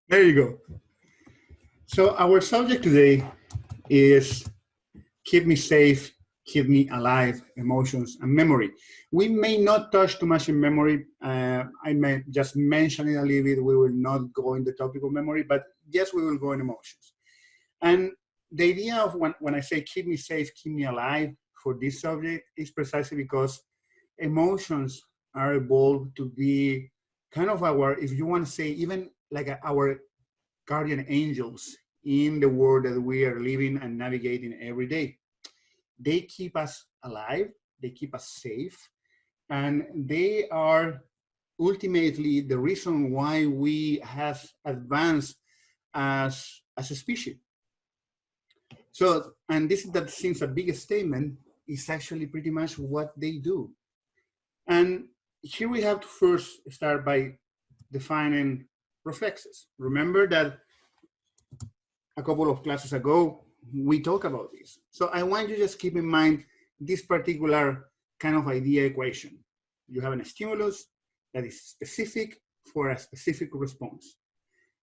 There you go. So our subject today is keep me safe, keep me alive, emotions and memory. We may not touch too much in memory. I may just mention it a little bit. We will not go in the topic of memory, but yes, we will go in emotions. And the idea of when I say keep me safe, keep me alive for this subject is precisely because emotions are evolved to be kind of our, if you want to say, even like our guardian angels in the world that we are living and navigating every day. They keep us alive, they keep us safe, and they are ultimately the reason why we have advanced as a species. So, and this that seems a big statement is actually pretty much what they do. And here we have to first start by defining reflexes. Remember that a couple of classes ago, we talked about this. So I want you to just keep in mind this particular kind of idea equation. You have a stimulus that is specific for a specific response.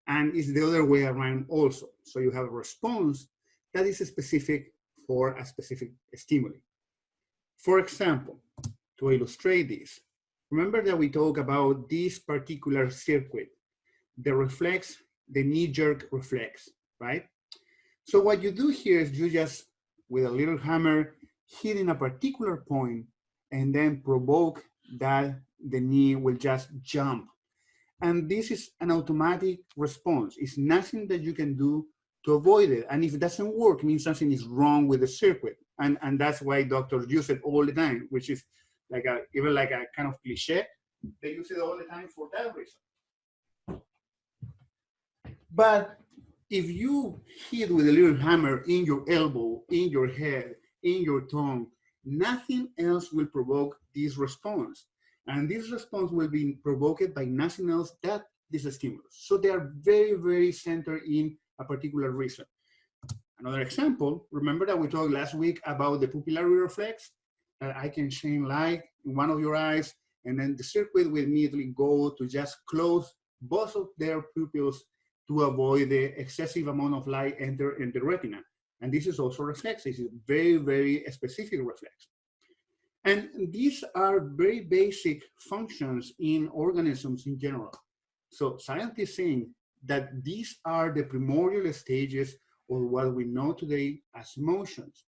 And it's the other way around also. So you have a response that is specific for a specific stimuli. For example, to illustrate this, remember that we talk about this particular circuit, the reflex, the knee-jerk reflex, right? So what you do here is you just, with a little hammer, hit in a particular point and then provoke that the knee will just jump. And this is an automatic response. It's nothing that you can do to avoid it. And if it doesn't work, it means something is wrong with the circuit. And that's why doctors use it all the time, which is like even like a kind of cliche. They use it all the time for that reason. But if you hit with a little hammer in your elbow, in your head, in your tongue, nothing else will provoke this response. And this response will be provoked by nothing else that this stimulus. So they are very, very centered in a particular reason. Another example, remember that we talked last week about the pupillary reflex? I can shine light in one of your eyes, and then the circuit will immediately go to just close both of their pupils to avoid the excessive amount of light enter in the retina. And this is also reflex. This is very, very specific reflex. And these are very basic functions in organisms in general. So scientists think that these are the primordial stages of what we know today as emotions.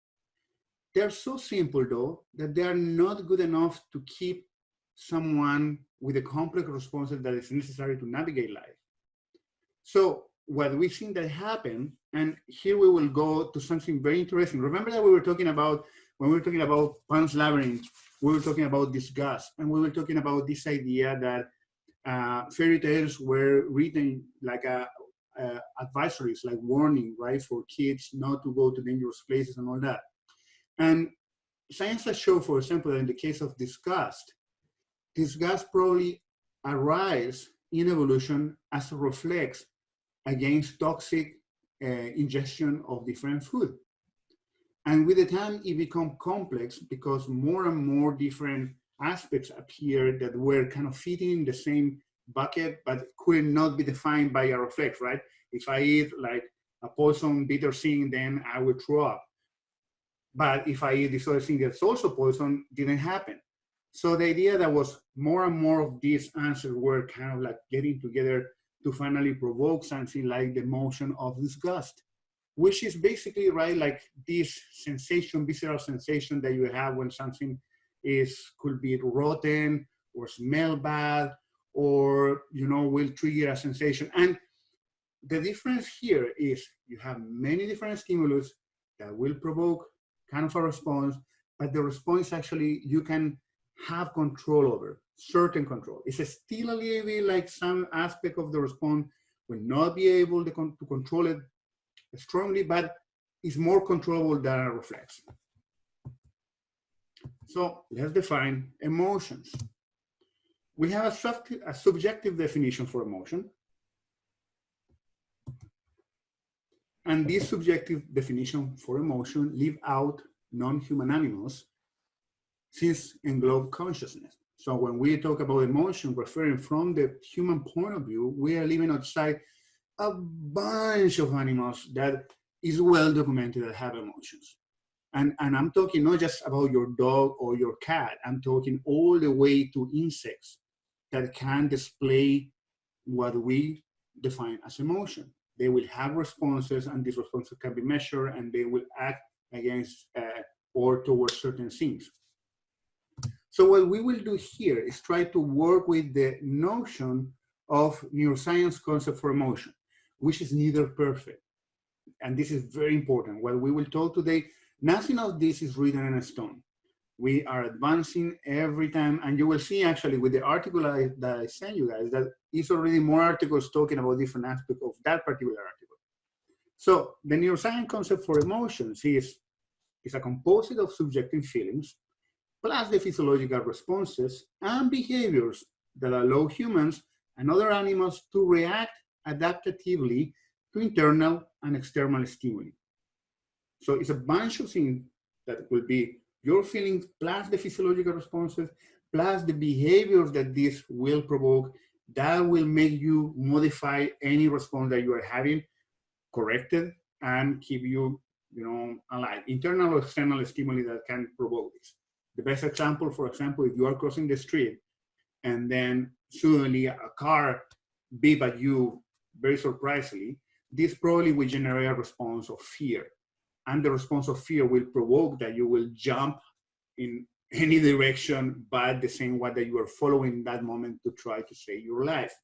They're so simple though, that they are not good enough to keep someone with the complex responses that is necessary to navigate life. So what we think that happened, and here we will go to something very interesting. Remember that we were talking about, when we were talking about Pan's Labyrinth, we were talking about disgust, and we were talking about this idea that fairy tales were written like advisories, like warning, right, for kids not to go to dangerous places and all that. And science has shown, for example, that in the case of disgust probably arises in evolution as a reflex against toxic ingestion of different food. And with the time, it becomes complex because more and more different aspects appear that were kind of fitting in the same bucket, but could not be defined by a reflex, right? If I eat like a poison bitter thing, then I will throw up. But if I eat this other thing that's also poison, didn't happen. So the idea that was more and more of these answers were kind of like getting together to finally provoke something like the emotion of disgust, which is basically, right, like this sensation, visceral sensation that you have when something could be rotten or smell bad, or, will trigger a sensation. And the difference here is you have many different stimulus that will provoke kind of a response, but the response actually you can have control over, certain control. It's still a little bit like some aspect of the response will not be able to control it strongly, but it's more controllable than a reflex. So let's define emotions. We have a subjective definition for emotion. And this subjective definition for emotion leave out non-human animals since englobe consciousness. So when we talk about emotion, referring from the human point of view, we are living outside a bunch of animals that is well documented that have emotions. And I'm talking not just about your dog or your cat, I'm talking all the way to insects that can display what we define as emotion. They will have responses, and these responses can be measured, and they will act against or towards certain things. So what we will do here is try to work with the notion of neuroscience concept for emotion, which is neither perfect. And this is very important. What we will talk today, nothing of this is written in stone. We are advancing every time, and you will see actually with the article that I sent you guys that is already more articles talking about different aspects of that particular article. So the neuroscience concept for emotions is a composite of subjective feelings plus the physiological responses and behaviors that allow humans and other animals to react adaptatively to internal and external stimuli. So it's a bunch of things that will be your feelings plus the physiological responses plus the behaviors that this will provoke that will make you modify any response that you are having, corrected, and keep you, alive. Internal or external stimuli that can provoke this. The best example, for example, if you are crossing the street and then suddenly a car beep at you very surprisingly, this probably will generate a response of fear. And the response of fear will provoke that you will jump in any direction but the same way that you are following in that moment to try to save your life.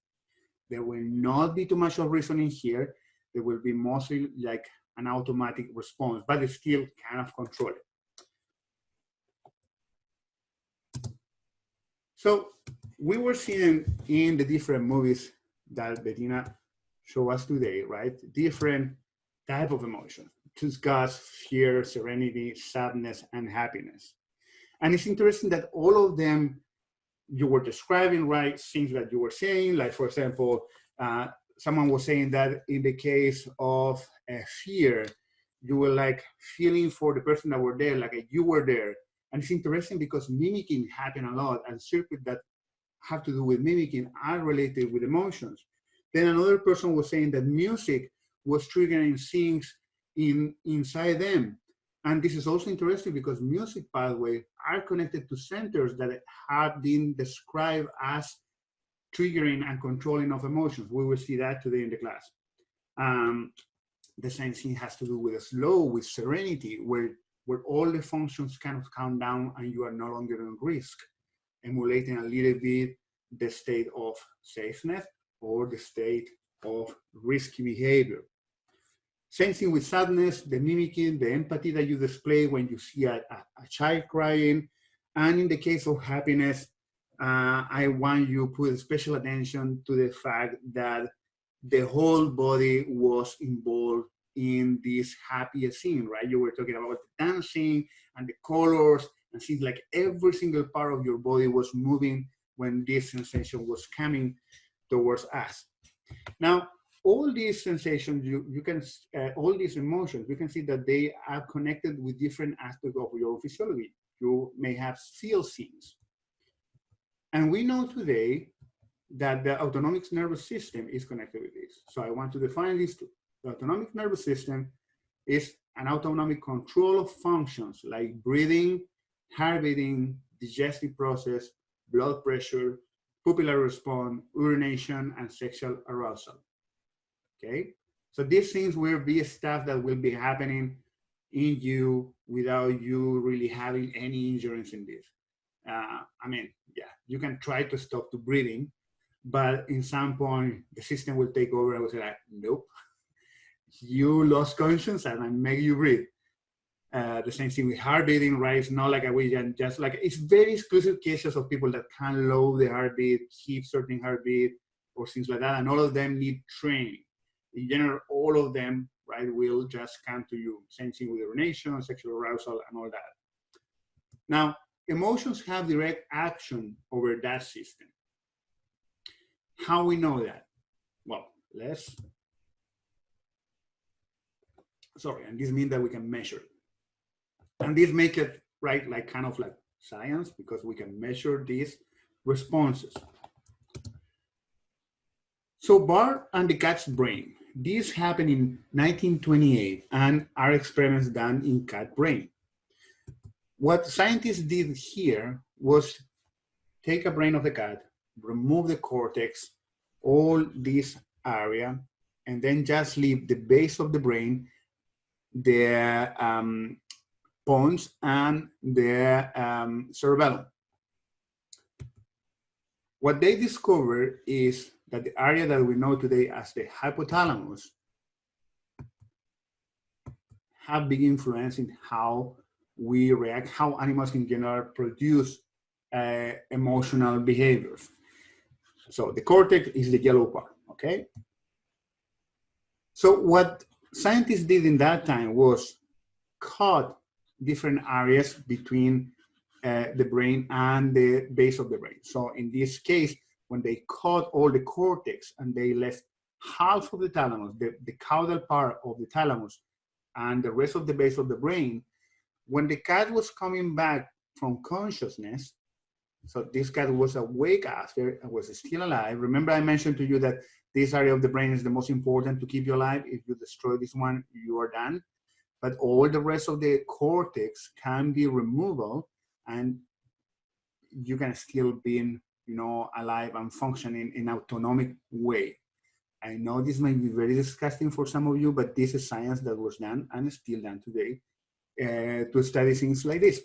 There will not be too much of reasoning here. There will be mostly like an automatic response, but it's still kind of controlled. So we were seeing in the different movies that Bettina showed us today, right? Different type of emotions: disgust, fear, serenity, sadness, and happiness. And it's interesting that all of them you were describing, right? Things that you were saying, like for example, someone was saying that in the case of fear, you were like feeling for the person that were there, like you were there. And it's interesting because mimicking happened a lot, and circuits that have to do with mimicking are related with emotions. Then another person was saying that music was triggering things inside them. And this is also interesting because music pathways are connected to centers that have been described as triggering and controlling of emotions. We will see that today in the class. The same thing has to do with slow, with serenity, where all the functions kind of calm down and you are no longer in risk, emulating a little bit the state of safeness or the state of risky behavior. Same thing with sadness, the mimicking, the empathy that you display when you see a child crying. And in the case of happiness, I want you to put special attention to the fact that the whole body was involved in this happy scene, right? You were talking about the dancing and the colors and things like every single part of your body was moving when this sensation was coming towards us. Now, all these sensations, you can, all these emotions, you can see that they are connected with different aspects of your physiology. You may have feel things. And we know today that the autonomic nervous system is connected with this. So I want to define this too. The autonomic nervous system is an autonomic control of functions like breathing, heart beating, digestive process, blood pressure, pupillary response, urination, and sexual arousal. Okay, so these things will be stuff that will be happening in you without you really having any injuries in this. I mean, yeah, you can try to stop the breathing, but in some point the system will take over and will say like, nope, you lost conscience and I make you breathe. The same thing with heart beating, right? It's not like we can just like, it's very exclusive cases of people that can lower the heartbeat, keep certain heartbeat or things like that. And all of them need training. In general, all of them, right, will just come to you. Same thing with urination, sexual arousal, and all that. Now, emotions have direct action over that system. How we know that? Well, and this means that we can measure it. And this make it, right, like kind of like science because we can measure these responses. So Bart and the cat's brain. This happened in 1928 and are experiments done in cat brain. What scientists did here was take a brain of the cat, remove the cortex, all this area, and then just leave the base of the brain, the pons, and the cerebellum. What they discovered is that the area that we know today as the hypothalamus have big influence in how we react, how animals in general produce emotional behaviors. So the cortex is the yellow part, okay? So what scientists did in that time was cut different areas between the brain and the base of the brain. So in this case, when they cut all the cortex and they left half of the thalamus, the caudal part of the thalamus, and the rest of the base of the brain, when the cat was coming back from consciousness, so this cat was awake after and was still alive. Remember I mentioned to you that this area of the brain is the most important to keep you alive. If you destroy this one, you are done. But all the rest of the cortex can be removable and you can still be alive and functioning in an autonomic way. I know this might be very disgusting for some of you, but this is science that was done and is still done today to study things like this.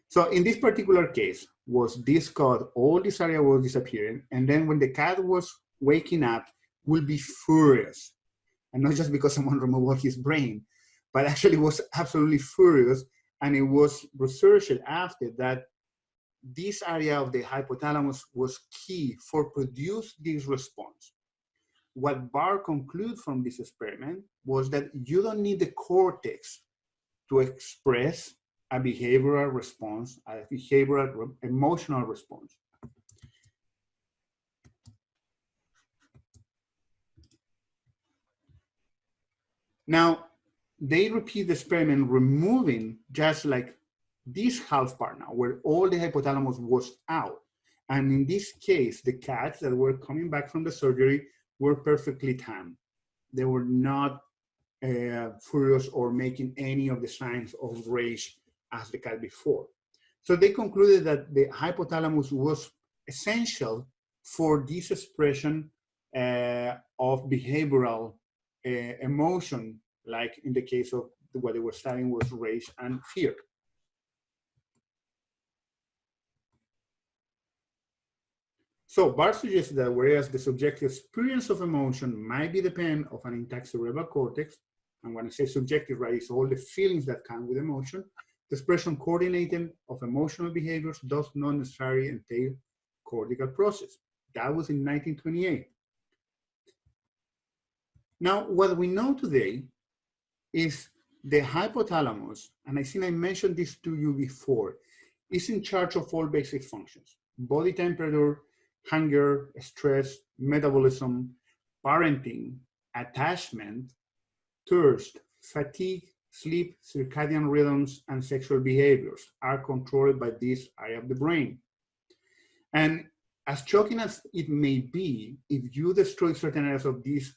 So in this particular case, was this cut, all this area was disappearing, and then when the cat was waking up, will be furious. And not just because someone removed all his brain, but actually was absolutely furious, and it was researched after that this area of the hypothalamus was key for produce this response. What Barr concluded from this experiment was that you don't need the cortex to express a behavioral response, a behavioral emotional response. Now, they repeat the experiment removing just like this half part now, where all the hypothalamus was out. And in this case, the cats that were coming back from the surgery were perfectly tame. They were not furious or making any of the signs of rage as the cat before. So they concluded that the hypothalamus was essential for this expression of behavioral emotion, like in the case of what they were studying was rage and fear. So Barr suggested that whereas the subjective experience of emotion might be dependent of an intact cerebral cortex, and when I say subjective, right, it's all the feelings that come with emotion, the expression coordinated of emotional behaviors does not necessarily entail cortical process. That was in 1928. Now, what we know today is the hypothalamus, and I think I mentioned this to you before, is in charge of all basic functions: body temperature, hunger, stress, metabolism, parenting, attachment, thirst, fatigue, sleep, circadian rhythms, and sexual behaviors are controlled by this area of the brain. And as shocking as it may be, if you destroy certain areas of this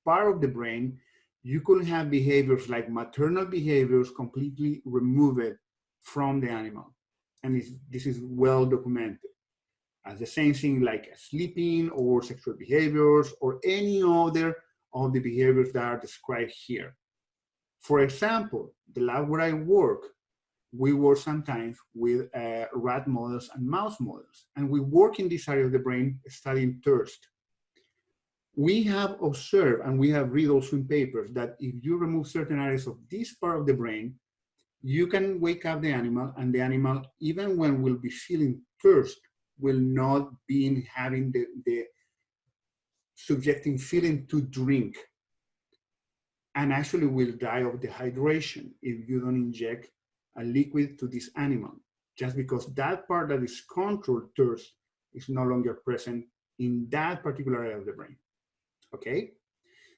part of the brain, you could have behaviors like maternal behaviors completely removed from the animal. And this is well documented. As the same thing like sleeping or sexual behaviors or any other of the behaviors that are described here. For example, the lab where I work, we work sometimes with rat models and mouse models, and we work in this area of the brain studying thirst. We have observed, and we have read also in papers, that if you remove certain areas of this part of the brain, you can wake up the animal, and the animal, even when will be feeling thirst, will not be having the subjecting feeling to drink, and actually will die of dehydration if you don't inject a liquid to this animal, just because that part that is controlled thirst is no longer present in that particular area of the brain. Okay?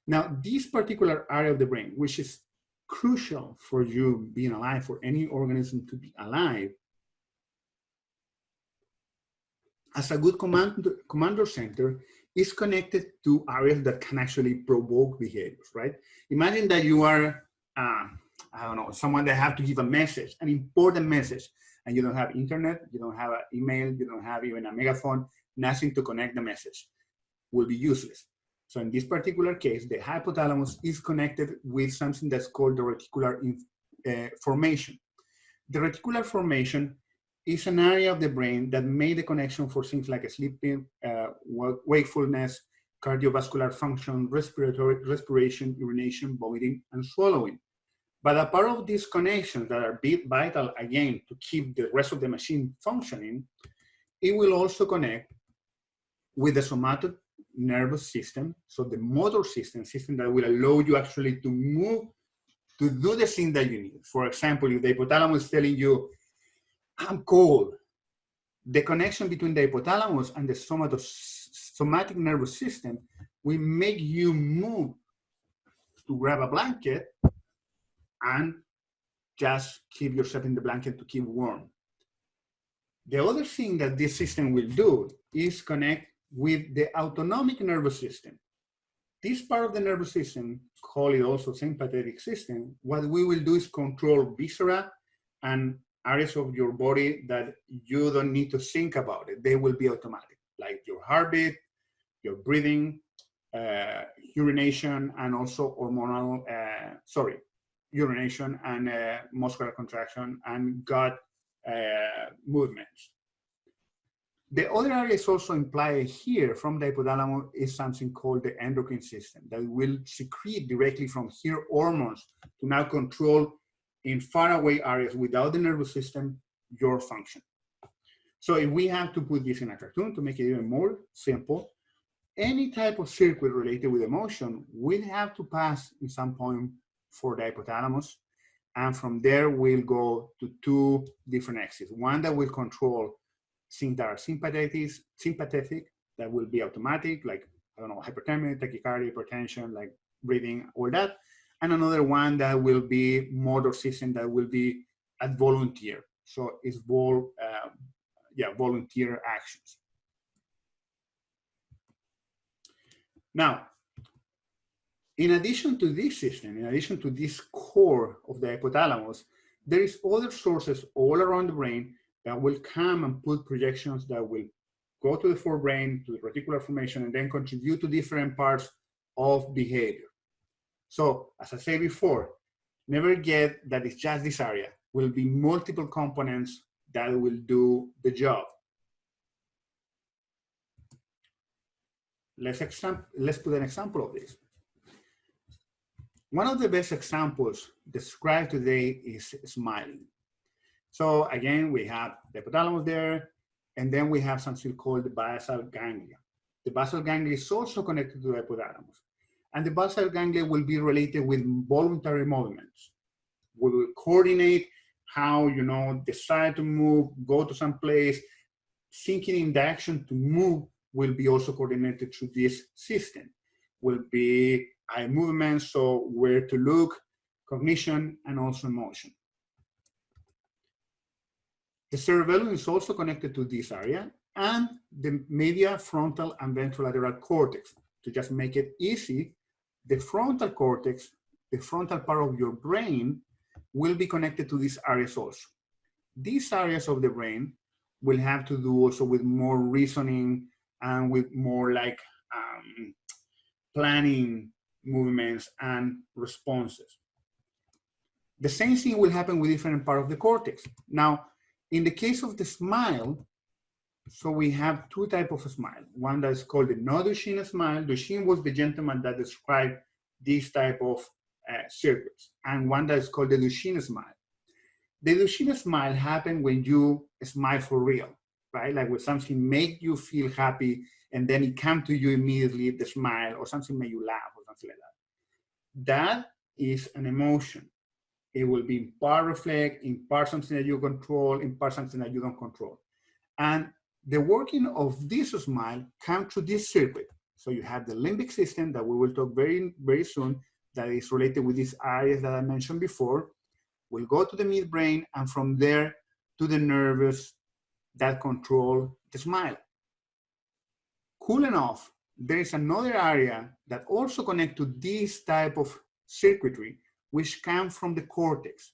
Now, this particular area of the brain, which is crucial for you being alive, for any organism to be alive, as a good commander center, is connected to areas that can actually provoke behaviors, right? Imagine that you are, I don't know, someone that have to give a message, an important message, and you don't have internet, you don't have an email, you don't have even a megaphone, nothing to connect the message, will be useless. So in this particular case, the hypothalamus is connected with something that's called the reticular formation. The reticular formation is an area of the brain that made the connection for things like sleeping, wakefulness, cardiovascular function, respiration, urination, vomiting, and swallowing. But a part of these connections that are vital, again, to keep the rest of the machine functioning, it will also connect with the somatic nervous system, so the motor system that will allow you actually to move, to do the thing that you need. For example, if the hypothalamus is telling you, I'm cold, the connection between the hypothalamus and the somatic nervous system will make you move to grab a blanket and just keep yourself in the blanket to keep warm. The other thing that this system will do is connect with the autonomic nervous system. This part of the nervous system, call it also sympathetic system, what we will do is control viscera and areas of your body that you don't need to think about it. They will be automatic, like your heartbeat, your breathing, urination, and also hormonal, urination and muscular contraction and gut movements. The other areas also implied here from the hypothalamus is something called the endocrine system that will secrete directly from here hormones to now control in faraway areas without the nervous system your function. So if we have to put this in a cartoon to make it even more simple, any type of circuit related with emotion will have to pass in some point for the hypothalamus, and from there we'll go to two different axes. One that will control things that are sympathetic, that will be automatic, like, I don't know, hyperthermia, tachycardia, hypertension, like breathing, all that. And another one that will be motor system that will be at volunteer. So it's volunteer actions. Now, in addition to this system, in addition to this core of the hypothalamus, there is other sources all around the brain that will come and put projections that will go to the forebrain, to the reticular formation, and then contribute to different parts of behavior. So, as I said before, never get that it's just this area. Will be multiple components that will do the job. Let's put an example of this. One of the best examples described today is smiling. So again, we have the hypothalamus there, and then we have something called the basal ganglia. The basal ganglia is also connected to the hypothalamus. And the basal ganglia will be related with voluntary movements. We will coordinate how, decide to move, go to some place, thinking in the action to move will be also coordinated through this system. Will be eye movements, so where to look, cognition, and also emotion. The cerebellum is also connected to this area, and the medial, frontal, and ventrolateral cortex. To just make it easy, the frontal cortex, the frontal part of your brain, will be connected to these areas also. These areas of the brain will have to do also with more reasoning and with more like planning movements and responses. The same thing will happen with different parts of the cortex. Now, in the case of the smile, so we have two types of smile. One that is called the no-Duchenne smile. Duchenne was the gentleman that described this type of circuits. And one that is called the Duchenne smile. The Duchenne smile happens when you smile for real, right? Like when something makes you feel happy and then it comes to you immediately, the smile, or something make you laugh or something like that. That is an emotion. It will be in part reflect, in part something that you control, in part something that you don't control. And the working of this smile comes through this circuit. So you have the limbic system that we will talk very, very soon, that is related with these areas that I mentioned before. We'll go to the midbrain, and from there to the nerves that control the smile. Cool enough, there is another area that also connects to this type of circuitry, which comes from the cortex.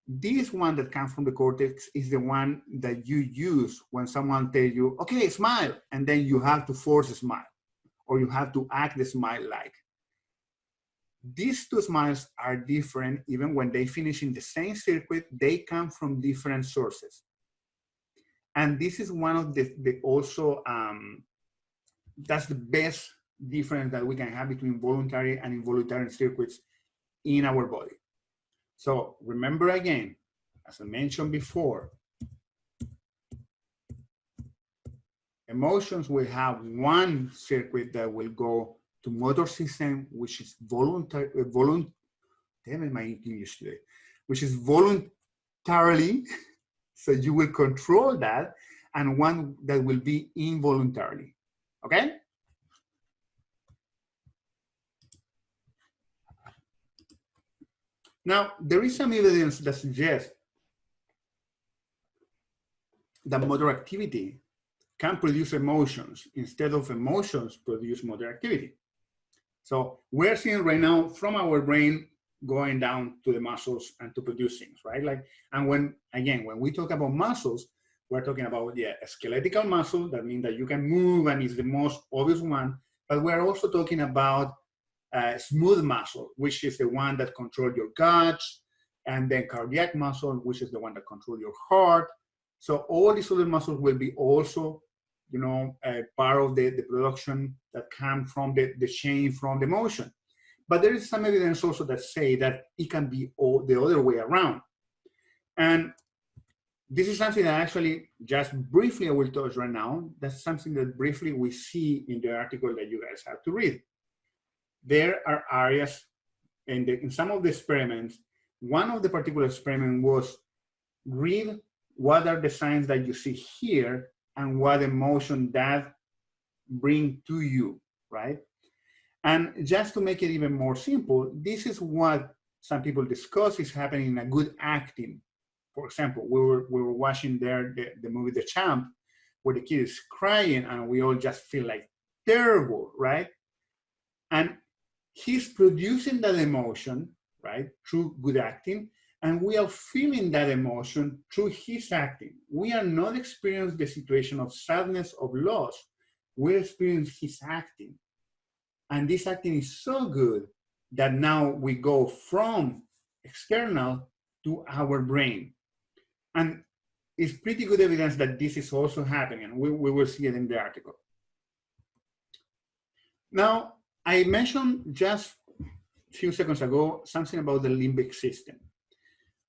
This one that comes from the cortex is the one that you use when someone tells you, okay, smile, and then you have to force a smile, or you have to act the smile like. These two smiles are different. Even when they finish in the same circuit, they come from different sources. And this is one of the also, that's the best difference that we can have between voluntary and involuntary circuits in our body. So remember again, as I mentioned before, emotions will have one circuit that will go to motor system, which is damn my English today, which is voluntarily, so you will control that, and one that will be involuntarily, okay? Now, there is some evidence that suggests that motor activity can produce emotions instead of emotions produce motor activity. So we're seeing right now from our brain going down to the muscles and to produce things, right? Like, and when we talk about muscles, we're talking about, yeah, a skeletal muscle. That means that you can move and is the most obvious one. But we're also talking about smooth muscle, which is the one that controls your guts, and then cardiac muscle, which is the one that controls your heart. So all these other muscles will be also, you know, part of the production that comes from the chain from the motion. But there is some evidence also that say that it can be all the other way around. And this is something that actually just briefly I will touch right now. That's something that briefly we see in the article that you guys have to read. There are areas in some of the experiments. One of the particular experiments was read what are the signs that you see here and what emotion that bring to you, right? And just to make it even more simple, this is what some people discuss is happening in a good acting. For example, we were watching there the movie The Champ, where the kid is crying and we all just feel like terrible, right? And he's producing that emotion, right, through good acting, and we are feeling that emotion through his acting. We are not experiencing the situation of sadness, of loss. We experience his acting. And this acting is so good that now we go from external to our brain. And it's pretty good evidence that this is also happening, and we will see it in the article. Now, I mentioned just a few seconds ago something about the limbic system.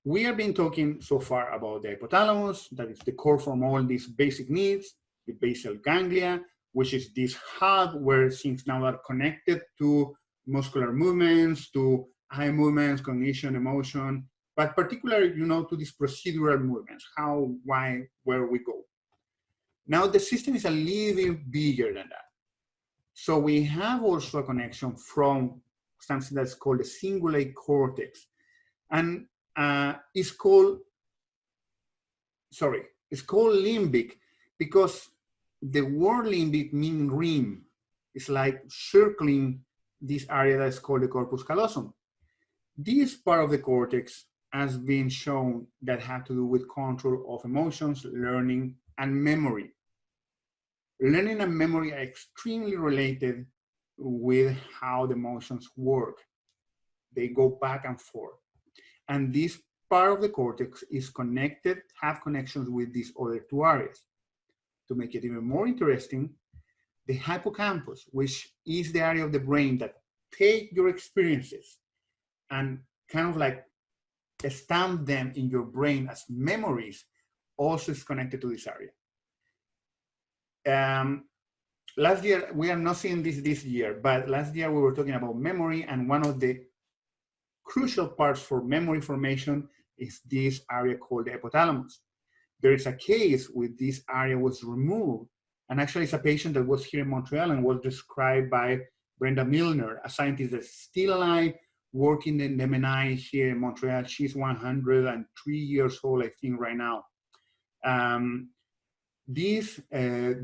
We have been talking so far about the hypothalamus, that is the core from all these basic needs, the basal ganglia, which is this hub where things now are connected to muscular movements, to eye movements, cognition, emotion, but particularly, you know, to these procedural movements, how, why, where we go. Now the system is a little bit bigger than that. So we have also a connection from something that's called the cingulate cortex. And it's called limbic because the word limbic means rim. It's like circling this area that's called the corpus callosum. This part of the cortex has been shown that have to do with control of emotions, learning, and memory. Learning and memory are extremely related with how the emotions work. They go back and forth. And this part of the cortex is connected, have connections with these other two areas. To make it even more interesting, the hippocampus, which is the area of the brain that take your experiences and kind of like stamp them in your brain as memories, also is connected to this area. Last year, we are not seeing this year, but last year we were talking about memory, and one of the crucial parts for memory formation is this area called the hypothalamus. There is a case where this area was removed, and actually it's a patient that was here in Montreal and was described by Brenda Milner, a scientist that's still alive, working in the MNI here in Montreal. She's 103 years old, I think, right now. This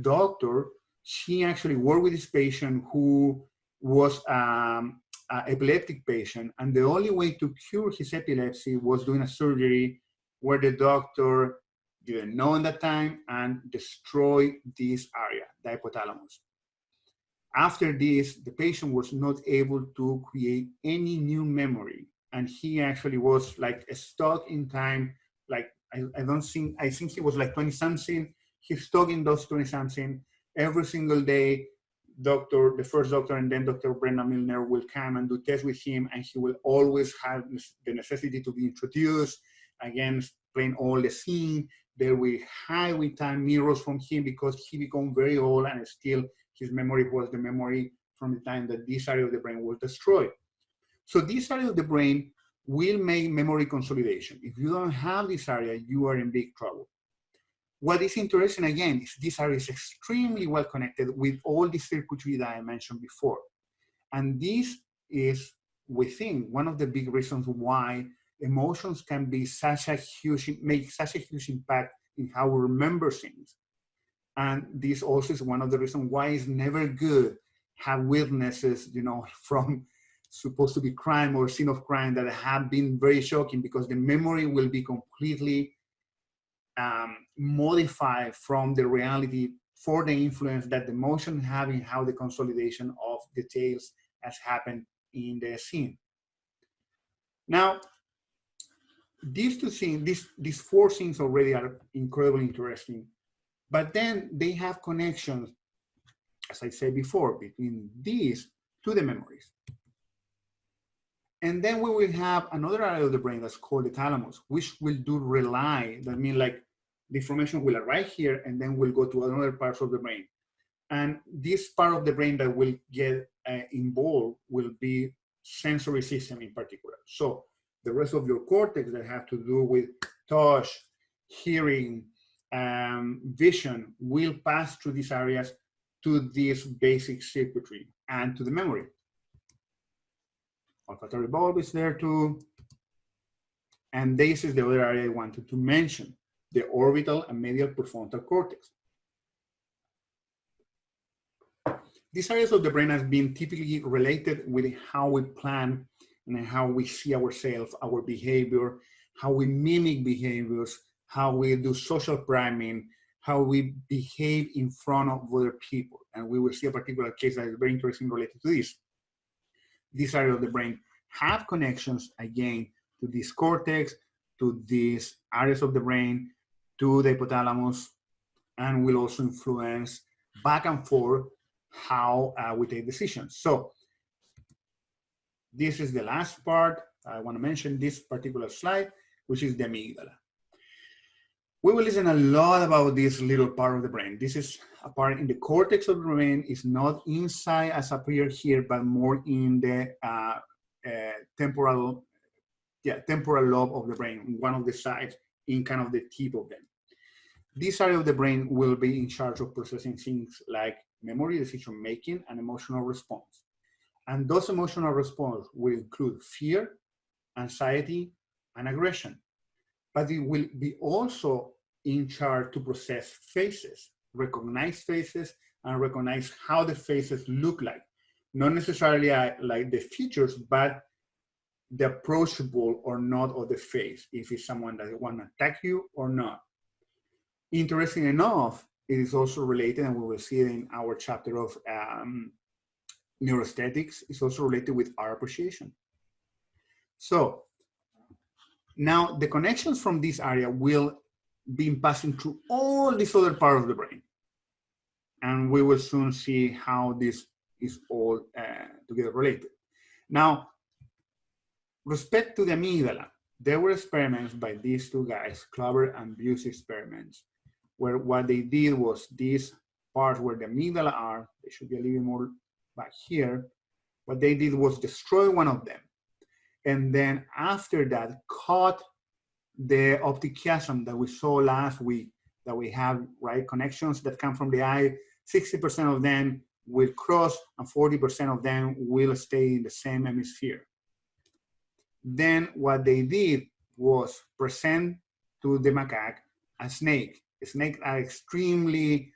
doctor she actually worked with this patient who was an epileptic patient, and the only way to cure his epilepsy was doing a surgery where the doctor didn't know at that time and destroyed this area, the hypothalamus. After this, the patient was not able to create any new memory, and he actually was like stuck in time. Like I think he was like 20 something. He's stuck in those 20 something. Every single day, the first doctor and then Dr. Brenda Milner will come and do tests with him, and he will always have the necessity to be introduced, again, explain all the scene. They will hide with time mirrors from him because he became very old and still his memory was the memory from the time that this area of the brain was destroyed. So this area of the brain will make memory consolidation. If you don't have this area, you are in big trouble. What is interesting, again, is this area is extremely well connected with all the circuitry that I mentioned before. And this is, we think, one of the big reasons why emotions can be make such a huge impact in how we remember things. And this also is one of the reasons why it's never good have witnesses, from supposed to be crime or scene of crime that have been very shocking, because the memory will be completely modified from the reality for the influence that the emotion have in how the consolidation of details has happened in the scene. Now, these two things, these four things already are incredibly interesting, but then they have connections, as I said before, between these to the memories. And then we will have another area of the brain that's called the thalamus, which will do rely. That means like the information will arrive here and then will go to another parts of the brain. And this part of the brain that will get involved will be sensory system in particular. So the rest of your cortex that have to do with touch, hearing, vision will pass through these areas to this basic circuitry and to the memory. Olfactory bulb is there too. And this is the other area I wanted to mention, the orbital and medial prefrontal cortex. These areas of the brain have been typically related with how we plan and how we see ourselves, our behavior, how we mimic behaviors, how we do social priming, how we behave in front of other people. And we will see a particular case that is very interesting related to this. This area of the brain have connections, again, to this cortex, to these areas of the brain, to the hypothalamus, and will also influence back and forth how we take decisions. So this is the last part. I want to mention this particular slide, which is the amygdala. We will listen a lot about this little part of the brain. This is a part in the cortex of the brain. It's not inside as appeared here, but more in the temporal lobe of the brain, one of the sides in kind of the tip of them. This area of the brain will be in charge of processing things like memory, decision making, and emotional response. And those emotional responses will include fear, anxiety, and aggression. But it will be also in charge to process faces, recognize faces, and recognize how the faces look like. Not necessarily like the features, but the approachable or not of the face, if it's someone that want to attack you or not. Interesting enough, it is also related, and we will see it in our chapter of neuroaesthetics, it's also related with art appreciation. So now the connections from this area will be passing through all this other part of the brain. And we will soon see how this is all together related. Now, respect to the amygdala, there were experiments by these two guys, Clover and Buse experiments, where what they did was this part where the amygdala are, they should be a little more back here. What they did was destroy one of them. And then after that, cut the optic chiasm that we saw last week, that we have, right, connections that come from the eye. 60% of them will cross and 40% of them will stay in the same hemisphere. Then what they did was present to the macaque a snake. Snakes are extremely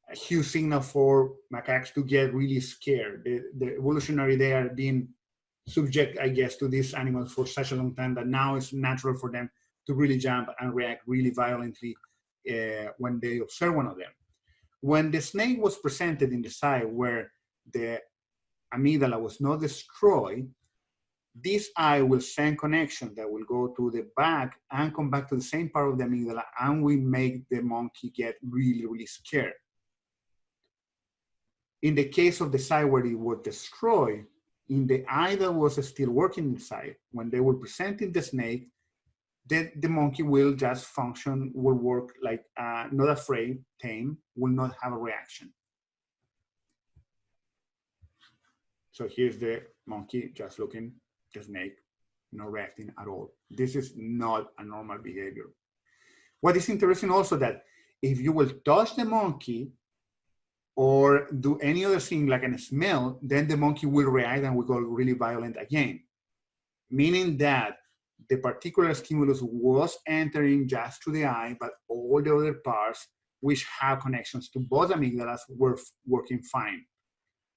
a huge signal for macaques to get really scared. The evolutionary, they are being subject, I guess, to these animals for such a long time that now it's natural for them to really jump and react really violently when they observe one of them. When the snake was presented in the side where the amygdala was not destroyed, this eye will send connection that will go to the back and come back to the same part of the amygdala, and we make the monkey get really, really scared. In the case of the side where it was destroyed, in the eye that was still working inside, when they were presenting the snake, the monkey will just function, will work like not afraid, tame, will not have a reaction. So here's the monkey just looking, the snake, not reacting at all. This is not a normal behavior. What is interesting also that if you will touch the monkey or do any other thing like a smell, then the monkey will react and will go really violent again. Meaning that the particular stimulus was entering just to the eye, but all the other parts which have connections to both amygdalas were working fine.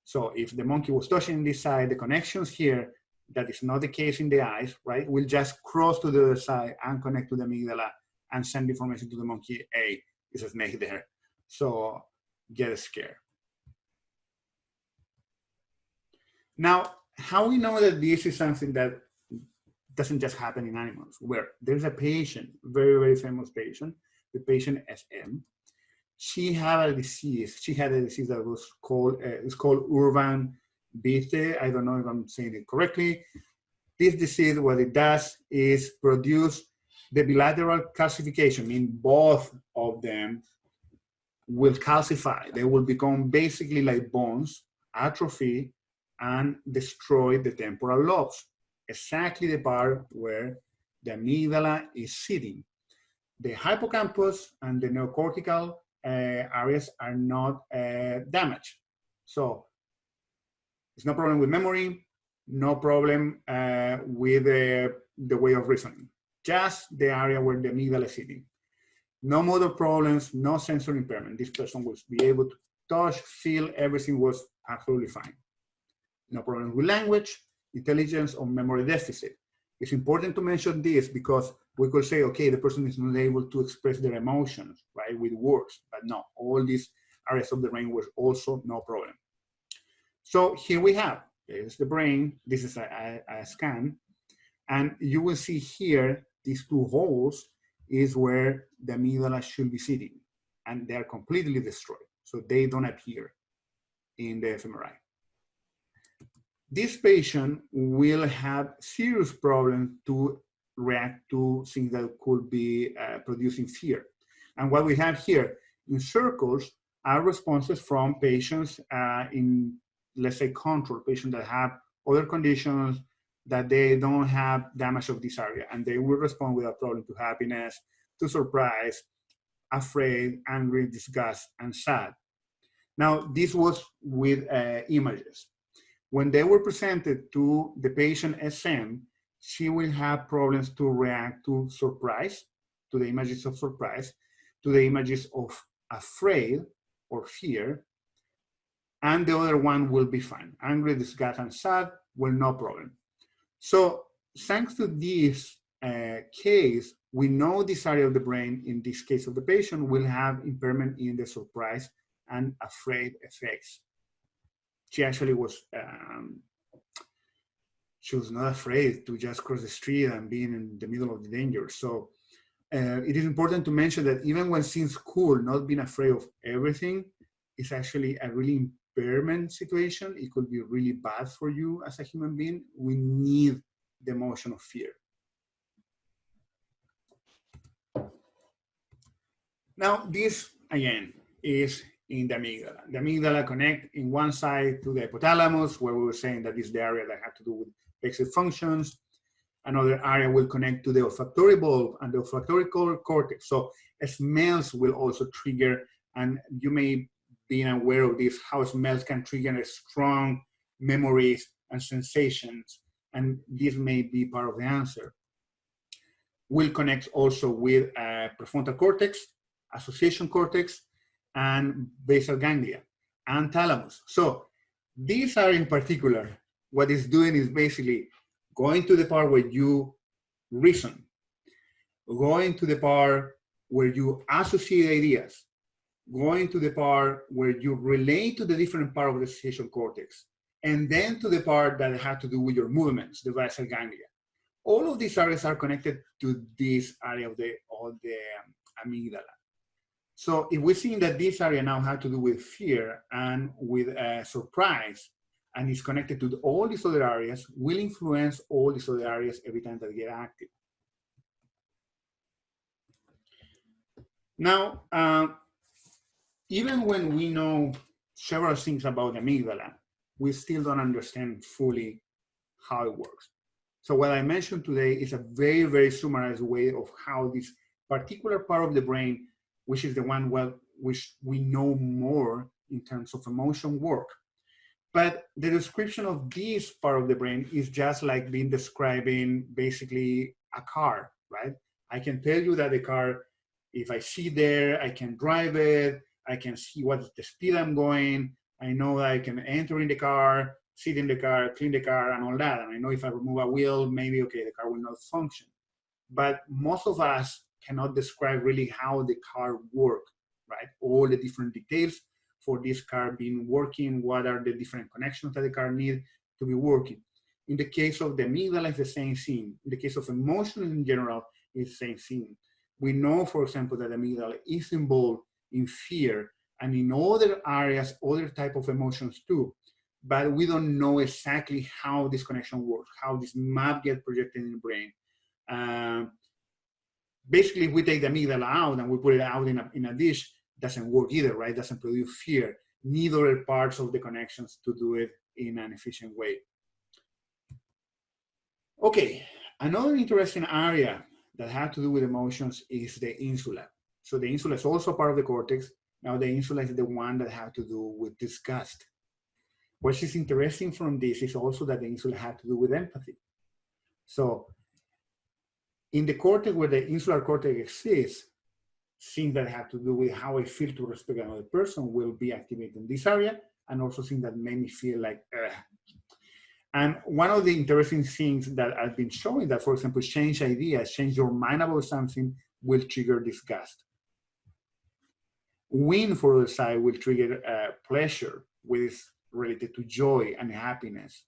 So if the monkey was touching this side, the connections here, that is not the case in the eyes, right, will just cross to the other side and connect to the amygdala and send information to the monkey, hey, there's a snake there. So get scared. Now, how we know that this is something that doesn't just happen in animals, where there's a patient, very, very famous patient, the patient SM. She had a disease. She had a disease that was called, it's called urban Bitte. I don't know if I'm saying it correctly. This disease, what it does is produce the bilateral calcification, meaning both of them will calcify. They will become basically like bones, atrophy, and destroy the temporal lobes, exactly the part where the amygdala is sitting. The hippocampus and the neocortical areas are not damaged. So it's no problem with memory, no problem with the way of reasoning, just the area where the amygdala is sitting. No motor problems, no sensory impairment. This person will be able to touch, feel, everything was absolutely fine. No problem with language, intelligence, or memory deficit. It's important to mention this because we could say, okay, the person is not able to express their emotions, right, with words, but no, all these areas of the brain were also no problem. So here we have, there's the brain, this is a scan, and you will see here, these two holes is where the amygdala should be sitting, and they are completely destroyed, so they don't appear in the fMRI. This patient will have serious problems to react to things that could be producing fear. And what we have here in circles are responses from patients in, let's say, control, patients that have other conditions that they don't have damage of this area, and they will respond without problem to happiness, to surprise, afraid, angry, disgust, and sad. Now, this was with images. When they were presented to the patient SM, she will have problems to react to surprise, to the images of surprise, to the images of afraid or fear, and the other one will be fine. Angry, disgust, and sad will no problem. So thanks to this case, we know this area of the brain, in this case of the patient, will have impairment in the surprise and afraid effects. She actually was, she was not afraid to just cross the street and being in the middle of the danger. So it is important to mention that even when things cool, not being afraid of everything is actually a really impairment situation. It could be really bad for you as a human being. We need the emotion of fear. Now, this again is in the amygdala. The amygdala connect in one side to the hypothalamus, where we were saying that is the area that have to do with basic functions. Another area will connect to the olfactory bulb and the olfactory cortex. So smells will also trigger, and you may be aware of this, how smells can trigger strong memories and sensations, and this may be part of the answer. Will connect also with prefrontal cortex, association cortex, and basal ganglia and thalamus. So these are in particular, what it's doing is basically going to the part where you reason, going to the part where you associate ideas, going to the part where you relate to the different part of the association cortex, and then to the part that has to do with your movements, the basal ganglia. All of these areas are connected to this area of the amygdala. So if we're seeing that this area now has to do with fear and with surprise, and is connected to all these other areas, will influence all these other areas every time that get active. Now, even when we know several things about the amygdala, we still don't understand fully how it works. So what I mentioned today is a very, very summarized way of how this particular part of the brain, which is the one which we know more in terms of emotion, work. But the description of this part of the brain is just like being describing basically a car, right? I can tell you that the car, if I see there, I can drive it, I can see what's the speed I'm going, I know that I can enter in the car, sit in the car, clean the car, and all that. And I know if I remove a wheel, maybe, okay, the car will not function. But most of us cannot describe really how the car works, right? All the different details for this car being working, what are the different connections that the car needs to be working. In the case of the amygdala, it's the same thing. In the case of emotions in general, it's the same thing. We know, for example, that the amygdala is involved in fear and in other areas, other type of emotions too. But we don't know exactly how this connection works, how this map gets projected in the brain. Basically, if we take the amygdala out and we put it out in a dish, doesn't work either, right? Doesn't produce fear. Neither are parts of the connections to do it in an efficient way. Okay, another interesting area that has to do with emotions is the insula. So the insula is also part of the cortex. Now the insula is the one that has to do with disgust. What is interesting from this is also that the insula has to do with empathy. So in the cortex where the insular cortex exists, things that have to do with how I feel to respect another person will be activated in this area, and also things that make me feel like, ugh. And one of the interesting things that I've been showing that, for example, change ideas, change your mind about something will trigger disgust. Win, for the side, will trigger pleasure, which is related to joy and happiness.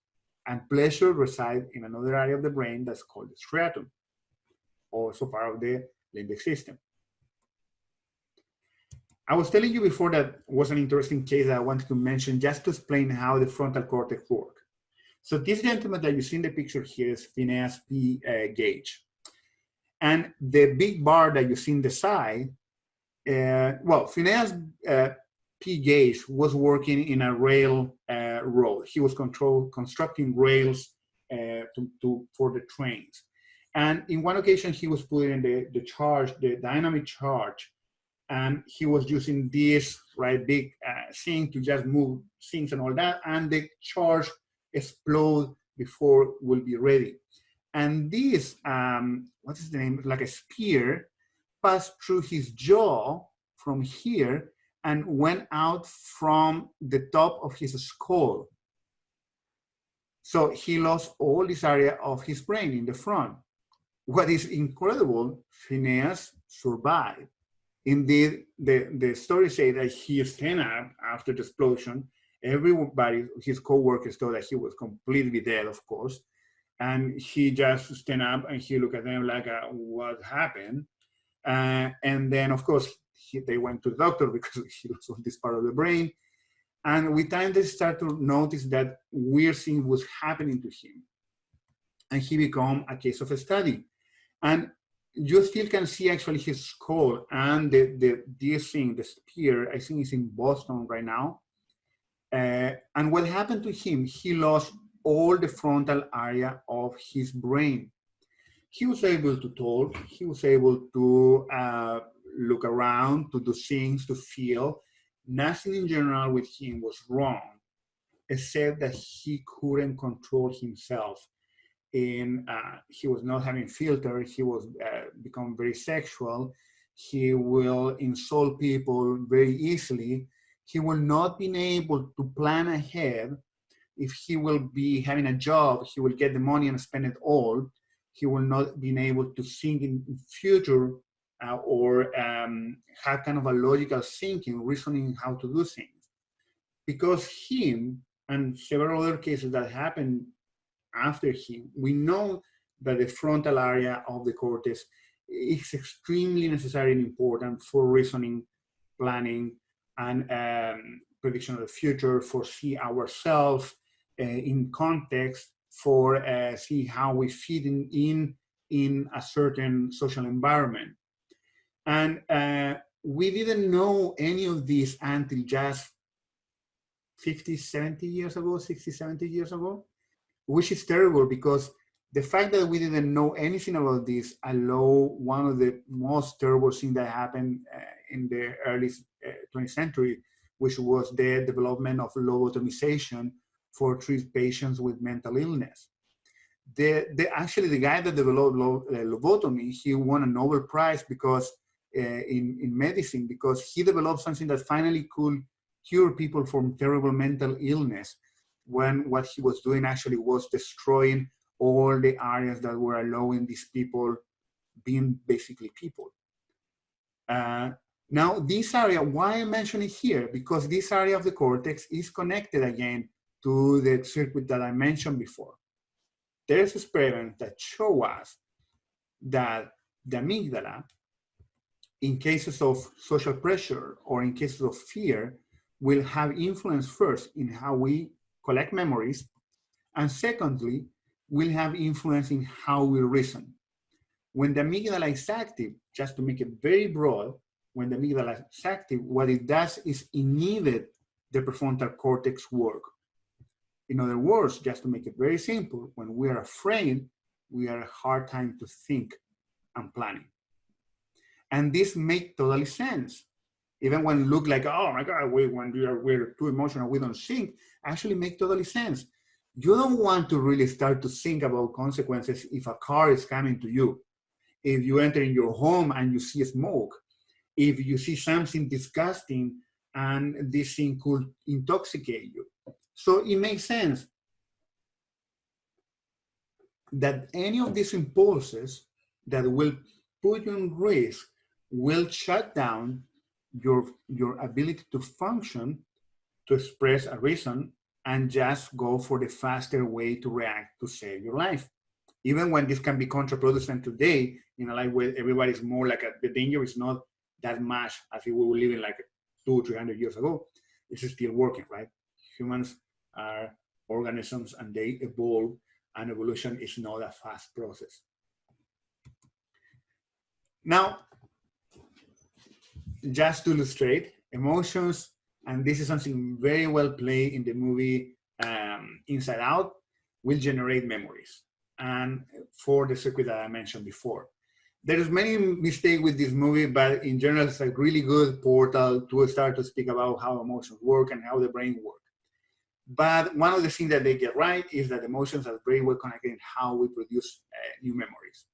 And pleasure resides in another area of the brain that's called the striatum, also part of the limbic system. I was telling you before that was an interesting case that I wanted to mention just to explain how the frontal cortex works. So this gentleman that you see in the picture here is Phineas P. Gage. And the big bar that you see in the side, well, Phineas P. Gage was working in a rail road. He was constructing rails for the trains. And in one occasion, he was putting the charge, the dynamic charge, and he was using this big thing to just move things and all that, and the charge explode before it will be ready. And this, what is the name? Like a spear, passed through his jaw from here and went out from the top of his skull. So he lost all this area of his brain in the front. What is incredible, Phineas survived. Indeed, the story says that he stand up after the explosion. Everybody, his co-workers, thought that he was completely dead, of course. And he just stand up and he looked at them like, what happened? And then, of course, they went to the doctor because he lost all this part of the brain. And with time, they start to notice that weird thing was happening to him. And he became a case of a study. And you still can see actually his skull and this thing, the spear, I think it's in Boston right now. And what happened to him, he lost all the frontal area of his brain. He was able to talk, he was able to look around, to do things, to feel. Nothing in general with him was wrong, except that he couldn't control himself. He was not having filter, he was become very sexual, He will insult people very easily. He will not be able to plan ahead. If he will be having a job, he will get the money and spend it all. He will not be able to think in future or have kind of a logical thinking, reasoning how to do things. Because him and several other cases that happened after him, we know that the frontal area of the cortex is extremely necessary and important for reasoning, planning, and prediction of the future, for see ourselves in context, for see how we fit in a certain social environment. And we didn't know any of this until just 50, 70 years ago, 60, 70 years ago, which is terrible because the fact that we didn't know anything about this allowed one of the most terrible things that happened in the early 20th century, which was the development of lobotomization for treat patients with mental illness. Actually, the guy that developed lobotomy, he won a Nobel Prize because in medicine, because he developed something that finally could cure people from terrible mental illness, when what he was doing actually was destroying all the areas that were allowing these people being basically people. Now, this area, why I mention it here? Because this area of the cortex is connected again to the circuit that I mentioned before. There's experiments that show us that the amygdala, in cases of social pressure or in cases of fear, will have influence first in how we collect memories, and secondly, will have influence in how we reason. When the amygdala is active, just to make it very broad, when the amygdala is active, what it does is inhibit the prefrontal cortex work. In other words, just to make it very simple, when we are afraid, we have a hard time to think and planning. And this makes totally sense. Even when it looks like, oh my God, when we're too emotional, we don't think, actually make totally sense. You don't want to really start to think about consequences if a car is coming to you, if you enter in your home and you see smoke, if you see something disgusting and this thing could intoxicate you. So it makes sense that any of these impulses that will put you in risk will shut down your ability to function, to express a reason, and just go for the faster way to react to save your life. Even when this can be contraproducent today, in a life where everybody's more like the danger is not that much as if we were living like 200-300 years ago, it's still working, right? Humans are organisms and they evolve, and evolution is not a fast process. Now, just to illustrate, emotions, and this is something very well played in the movie Inside Out, will generate memories. And for the circuit that I mentioned before. There's many mistakes with this movie, but in general, it's a really good portal to start to speak about how emotions work and how the brain works. But one of the things that they get right is that emotions are very well connected in how we produce new memories.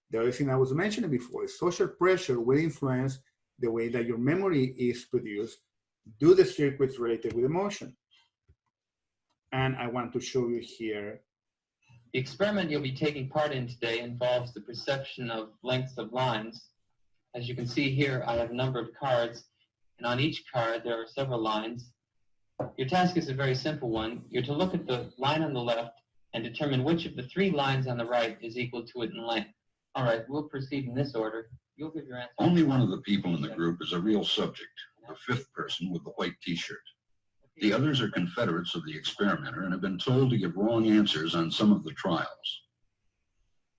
The other thing I was mentioning before is social pressure will influence the way that your memory is produced due to the circuits related with emotion. And I want to show you here. The experiment you'll be taking part in today involves the perception of lengths of lines. As you can see here, I have a number of cards, and on each card there are several lines. Your task is a very simple one. You're to look at the line on the left and determine which of the three lines on the right is equal to it in length. All right, we'll proceed in this order. You'll give your answer. Only one of the people in the group is a real subject, the fifth person with the white t-shirt. The others are confederates of the experimenter and have been told to give wrong answers on some of the trials.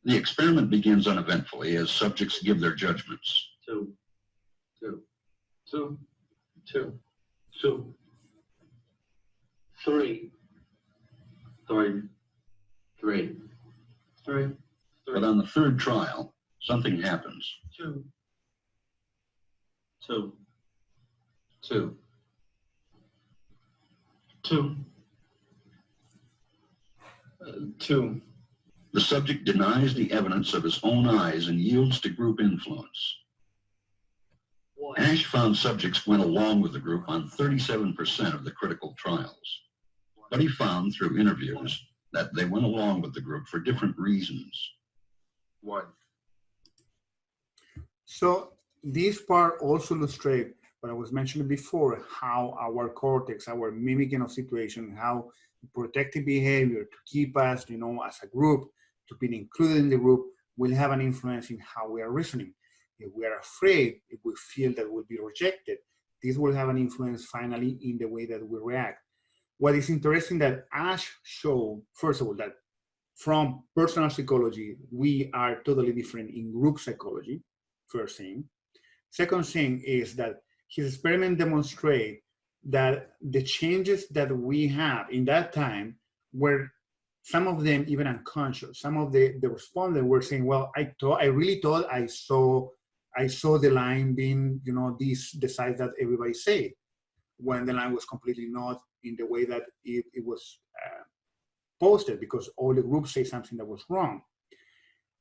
The experiment begins uneventfully as subjects give their judgments. 2, 2, 2, 2, 2, 3, 3, 3, 3. But on the third trial, something happens. 2, 2, 2, 2, 2. The subject denies the evidence of his own eyes and yields to group influence. Ash found subjects went along with the group on 37% of the critical trials. But he found through interviews that they went along with the group for different reasons. Why? So this part also illustrates what I was mentioning before, how our cortex, our mimicking of situation, how protective behavior to keep us, as a group, to be included in the group, will have an influence in how we are reasoning. If we are afraid, if we feel that we'll be rejected, this will have an influence finally in the way that we react. What is interesting that Ash showed, first of all, that from personal psychology, we are totally different in group psychology, first thing. Second thing is that his experiment demonstrates that the changes that we have in that time were some of them even unconscious. Some of the respondents were saying, well, I really thought I saw the line being, the size that everybody said, when the line was completely not in the way that it was posted, because all the groups say something that was wrong.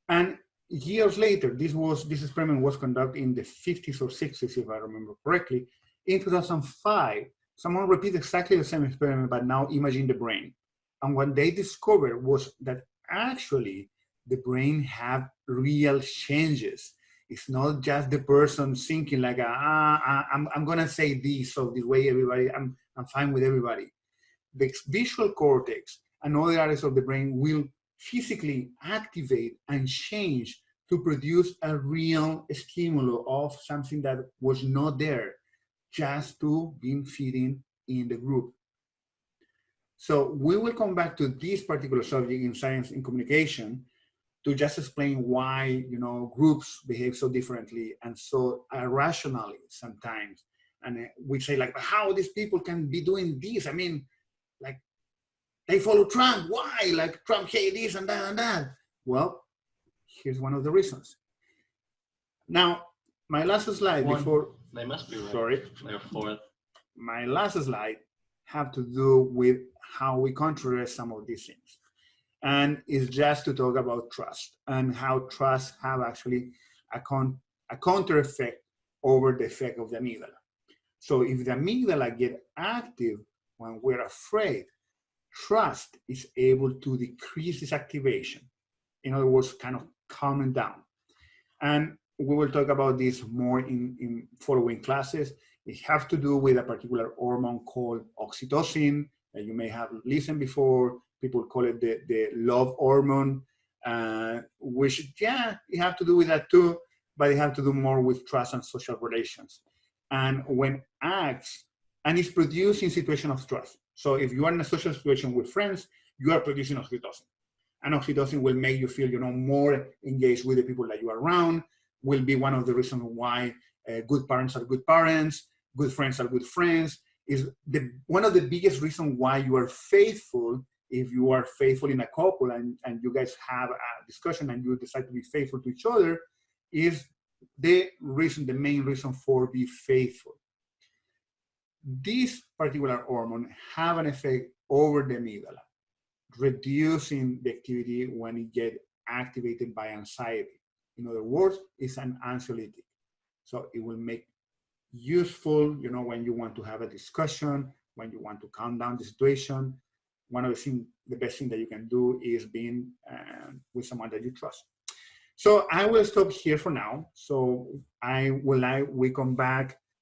And years later, this experiment was conducted in the 50s or 60s, if I remember correctly. In 2005, someone repeated exactly the same experiment, but now imaging the brain. And what they discovered was that actually the brain have real changes. It's not just the person thinking like, I'm gonna say this, so this way everybody, I'm fine with everybody. The visual cortex and other areas of the brain will physically activate and change to produce a real stimulus of something that was not there, just to be fitting in the group. So we will come back to this particular subject in science and communication to just explain why, groups behave so differently and so irrationally sometimes. And we say like, how these people can be doing this? I mean, like, they follow Trump. Why? Like, Trump hate this and that and that. Well, here's one of the reasons. Now, my last slide before. They must be right. Sorry. They're fourth. My last slide have to do with how we contrast some of these things. And it's just to talk about trust and how trust have actually a counter effect over the effect of the amygdala. So if the amygdala get active when we're afraid, trust is able to decrease this activation. In other words, kind of calming down. And we will talk about this more in following classes. It has to do with a particular hormone called oxytocin that you may have listened before. People call it the love hormone, which, yeah, it has to do with that too, but it has to do more with trust and social relations. And when acts, and it's produced in situation of trust. So if you are in a social situation with friends, you are producing oxytocin. And oxytocin will make you feel, more engaged with the people that you are around, will be one of the reasons why good parents are good parents, good friends are good friends, is one of the biggest reasons why you are faithful. If you are faithful in a couple and you guys have a discussion and you decide to be faithful to each other, is the main reason for being faithful. This particular hormone have an effect over the amygdala, reducing the activity when it gets activated by anxiety. In other words, it's an anxiolytic. So it will make useful, when you want to have a discussion, when you want to calm down the situation. One of the best thing that you can do is being with someone that you trust. So I will stop here for now. So we come back